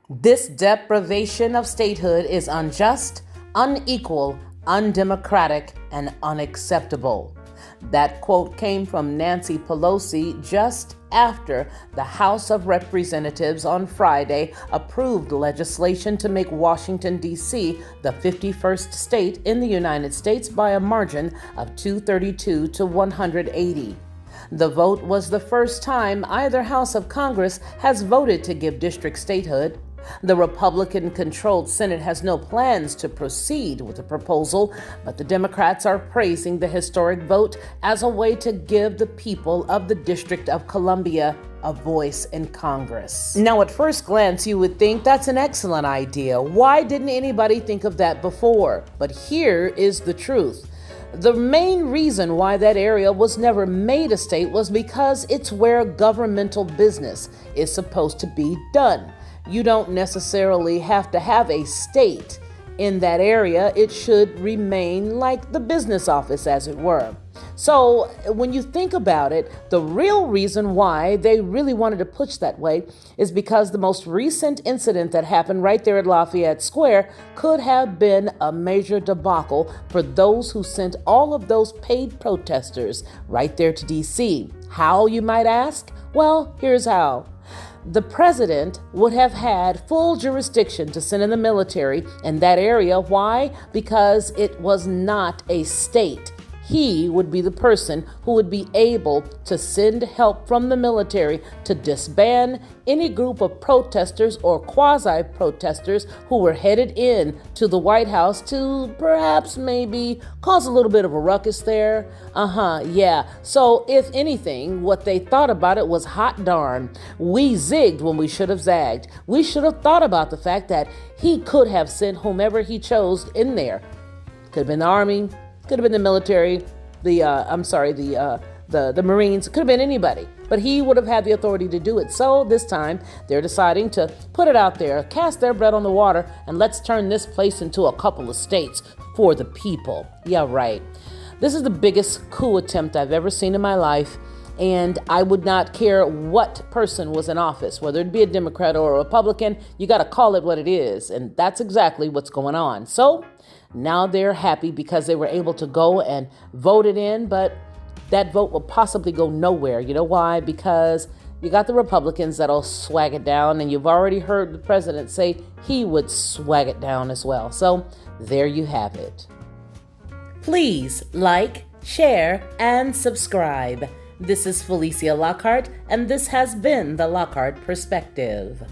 This deprivation of statehood is unjust, unequal, undemocratic, and unacceptable. That quote came from Nancy Pelosi just after the House of Representatives on Friday approved legislation to make Washington, D.C. the 51st state in the United States by a margin of 232 to 180. The vote was the first time either House of Congress has voted to give district statehood. The Republican-controlled Senate has no plans to proceed with the proposal, but the Democrats are praising the historic vote as a way to give the people of the District of Columbia a voice in Congress. Now, at first glance, you would think that's an excellent idea. Why didn't anybody think of that before? But here is the truth. The main reason why that area was never made a state was because it's where governmental business is supposed to be done. You don't necessarily have to have a state in that area. It should remain like the business office, as it were. So when you think about it, the real reason why they really wanted to push that way is because the most recent incident that happened right there at Lafayette Square could have been a major debacle for those who sent all of those paid protesters right there to D.C. How, you might ask? Well, here's how. The president would have had full jurisdiction to send in the military in that area. Why? Because it was not a state. He would be the person who would be able to send help from the military to disband any group of protesters or quasi-protesters who were headed in to the White House to perhaps maybe cause a little bit of a ruckus there. Yeah. So if anything, what they thought about it was, hot darn, we zigged when we should have zagged. We should have thought about the fact that he could have sent whomever he chose in there. Could have been the Army, could have been the military, the Marines, could have been anybody. But he would have had the authority to do it. So this time, they're deciding to put it out there, cast their bread on the water, and let's turn this place into a couple of states for the people. Yeah, right. This is the biggest coup attempt I've ever seen in my life. And I would not care what person was in office, whether it be a Democrat or a Republican. You got to call it what it is. And that's exactly what's going on. So now they're happy because they were able to go and vote it in. But that vote will possibly go nowhere. You know why? Because you got the Republicans that'll swag it down. And you've already heard the president say he would swag it down as well. So there you have it. Please like, share, and subscribe. This is Felicia Lockhart, and this has been the Lockhart Perspective.